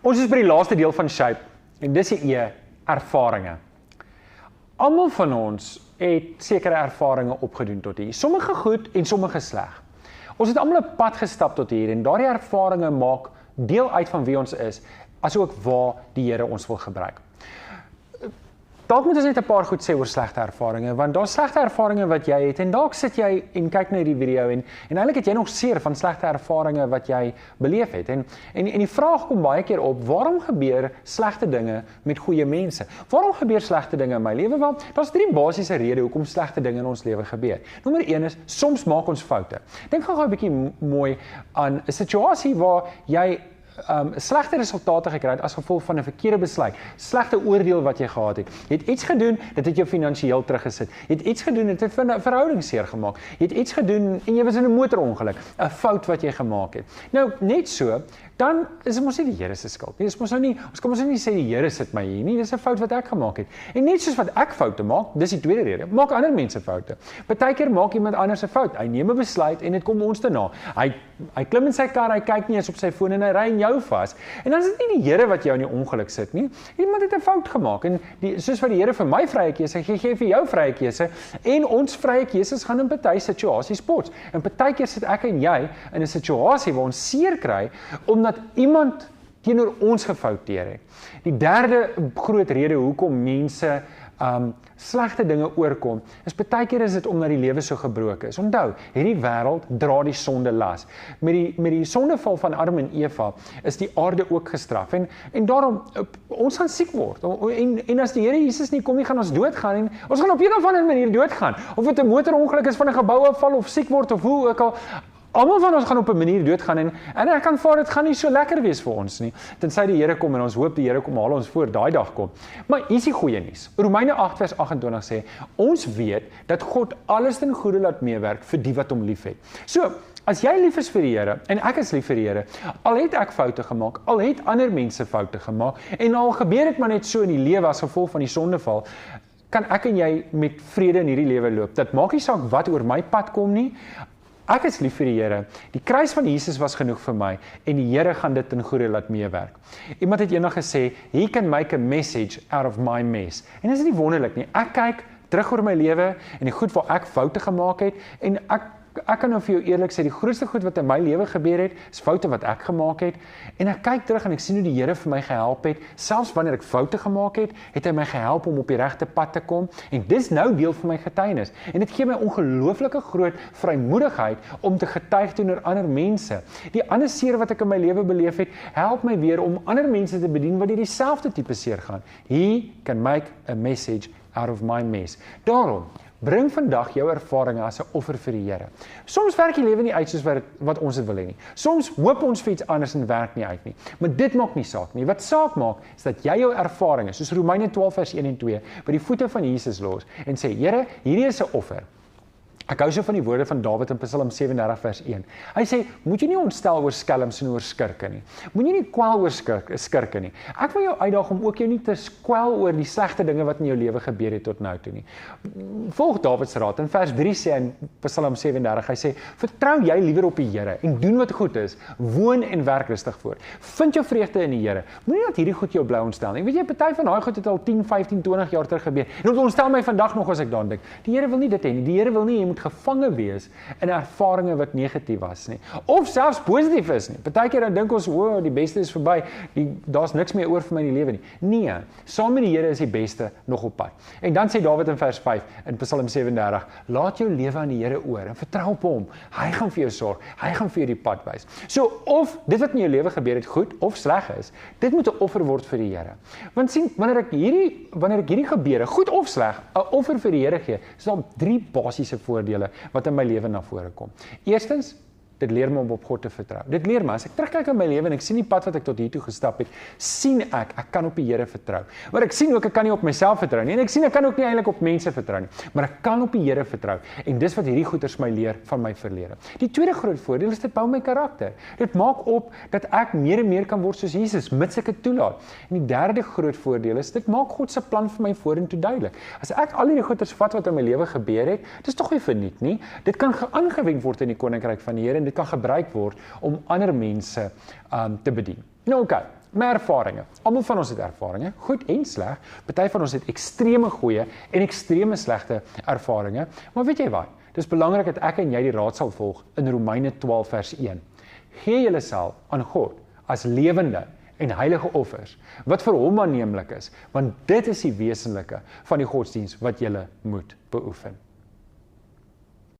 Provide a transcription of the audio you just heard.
Ons is by die laaste deel van Shape, en dis die ervarings. Almal van ons het sekere ervarings opgedoen tot hier, sommige goed en sommige sleg. Ons het almal 'n pad gestap tot hier, en daardie ervarings maak deel uit van wie ons is, asook waar die Here ons wil gebruik. Dalk moet ons net 'n paar goed sê oor slegte ervarings, want daar's slegte ervarings wat jy het, en dalk sit jy en kyk na die video, en eintlik het jy nog seer van slegte ervarings wat jy beleef het, en die vraag kom baie keer op, waarom gebeur slegte dinge met goeie mense? Waarom gebeur slegte dinge in my lewe? Wel, daar's 3 basiese redes hoekom slegte dinge in ons lewe gebeur. Nommer 1 is, soms maak ons foute. Dink gou 'n bietjie mooi aan 'n situasie waar jy slegte resultate gekry het as gevolg van 'n verkeerde besluit, slegte oordeel wat jy gehad het. Jy het iets gedoen, dit het jou finansiëel teruggesit. Jy het iets gedoen, dit het 'n verhouding seer gemaak. Jy het iets gedoen en jy was in 'n motorongeluk, 'n fout wat jy gemaak het. Nou, net so, dan is dit mos nie die Here se skuld nie. Dis mos nou nie, ons kan mos nou nie sê die Here sit my hier nie, dis 'n fout wat ek gemaak het. En net soos wat ek foute maak, dis die tweede rede, maak ander mense foute. Partykeer maak iemand anders 'n fout. Hy neem 'n besluit en dit kom ons te na. Hy klim in sy kar, hy kyk nie eens op sy foon en hy ry in jou vas. En dan is dit nie die Here wat jou in die ongeluk sit nie. Iemand het 'n fout gemaak en soos wat die Here vir my vrye keuse gee vir jou vrye keuse, en ons vrye keuses gaan in party situasies bots. En partykeer sit ek en jy in 'n situasie waar ons seer kry omdat iemand teenoor ons gefouteer het. Die derde groot rede hoekom mense slegte dinge oorkom, is partykeer is dit omdat die lewe so gebroken is. Onthou, hierdie wêreld dra die sonde las. Met die sondeval van Adam en Eva is die aarde ook gestraf. En daarom, ons gaan siek word. En as die Here Jesus nie kom nie, gaan ons doodgaan. En ons gaan op een of ander manier doodgaan. Of dit 'n motorongeluk is, van 'n gebou afval of siek word of hoe ook al. Almal van ons gaan op 'n manier doodgaan en ek kan vaar, dit gaan nie so lekker wees vir ons nie, tensy die Here kom en ons hoop die Here kom haal ons voor daai dag kom. Maar hier is die goeie nuus. Romeine 8 vers 28 sê, ons weet dat God alles ten goeie laat meewerk vir die wat hom liefhet. So, as jy lief is vir die Here, en ek is lief vir die Here, al het ek foute gemaak, al het ander mense foute gemaak, en al gebeur dit maar net so in die lewe as gevolg van die sondeval, kan ek en jy met vrede in hierdie lewe loop. Dit maak nie saak wat oor my pad kom nie. Ek is lief vir die Here. Die kruis van Jesus was genoeg vir my en die Here gaan dit ten goeie laat meewerk. Iemand het eendag gesê, "He can make a message out of my mess." En is dit nie wonderlik nie? Ek kyk terug oor my lewe en die goed waar ek foute gemaak het en ek kan nou vir jou eerlik sê, die grootste goed wat in my lewe gebeur het, is foute wat ek gemaak het, en ek kyk terug en ek sien hoe die Here vir my gehelp het, selfs wanneer ek foute gemaak het, het hy my gehelp om op die regte pad te kom, en dis nou deel van my getuienis, en dit gee my ongelooflike groot vrymoedigheid om te getuig teenoor ander mense. Die ander seer wat ek in my lewe beleef het, help my weer om ander mense te bedien wat hierdie selfde tipe seer gaan. He can make a message out of my mess. Daarom, bring vandag jou ervaringe as 'n offer vir die Here. Soms werk die lewe nie uit soos wat ons dit wil hê nie. Soms hoop ons vir iets anders en werk nie uit nie. Maar dit maak nie saak nie. Wat saak maak, is dat jy jou ervaringe, soos Romeine 12 vers 1 en 2, by die voete van Jesus los en sê, Here, hierdie is 'n offer. Ek hou so van die woorde van Dawid in Psalm 37 vers 1. Hy sê, moet jy nie ontstel oor skelms en oor skurke nie. Moet jy nie kwel oor skurke nie. Ek wil jou uitdaag om ook jou nie te kwel oor die slegte dinge wat in jou lewe gebeur het tot nou toe nie. Volg Dawid se raad. In vers 3 sê in Psalm 37, hy sê, vertrou jy liewer op die Here en doen wat goed is, woon en werk rustig voort. Vind jou vreugde in die Here. Moenie dat hierdie goed jou bly ontstel nie. Weet jy, party van daai goed het al 10, 15, 20 jaar terug gebeur. En dit ontstel my vandag nog as ek daaraan dink. Die Here wil nie dit hê nie. Die Here wil nie jy moet gevange wees in ervarings wat negatief was nie, of selfs positief is nie. Partykeer dan dink ons, die beste is verby, daar's niks meer oor vir my in die lewe nie. Nee, saam met die Here is die beste nog op pad. En dan sê Dawid in vers 5 in Psalm 37, laat jou lewe aan die Here oor en vertrou op hom. Hy gaan vir jou sorg, hy gaan vir jou die pad wys. So, of dit wat in jou lewe gebeur het goed of sleg is, dit moet 'n offer word vir die Here. Want sien, wanneer ek hierdie gebeure, goed of sleg, 'n offer vir die Here gee, is daar 3 basiese voordele wat in my lewe na vore kom. Eerstens, dit leer my om op God te vertrou. Dit leer my, as ek terugkyk in my lewe en ek sien die pad wat ek tot hier toe gestap het, sien ek kan op die Here vertrou. Maar ek sien ook, ek kan nie op myself vertrou nie, en ek sien, ek kan ook nie eintlik op mense vertrou nie, maar ek kan op die Here vertrou, en dis wat hierdie goeders my leer van my verlede. Die tweede groot voordeel is, dit bou my karakter. Dit maak op, dat ek meer en meer kan word soos Jesus, mits ek dit toelaat. En die derde groot voordeel is, dit maak God se plan vir my vorentoe duidelik. As ek al hierdie goeders vat wat in my lewe gebeur het, dit is tog nie verniet nie, dit kan aangewend word in die koninkryk van die Here, en dit kan gebruik word om ander mense te bedien. Nou oké, my ervarings. Almal van ons het ervarings, goed en sleg. Party van ons het ekstreme goeie en ekstreme slegte ervarings. Maar weet jy wat? Dis belangrik dat ek en jy die raad sal volg in Romeine 12 vers 1. Gee julleself aan God as lewende en heilige offers, wat vir hom aanneemlik is, want dit is die wesenlike van die godsdiens wat julle moet beoefen.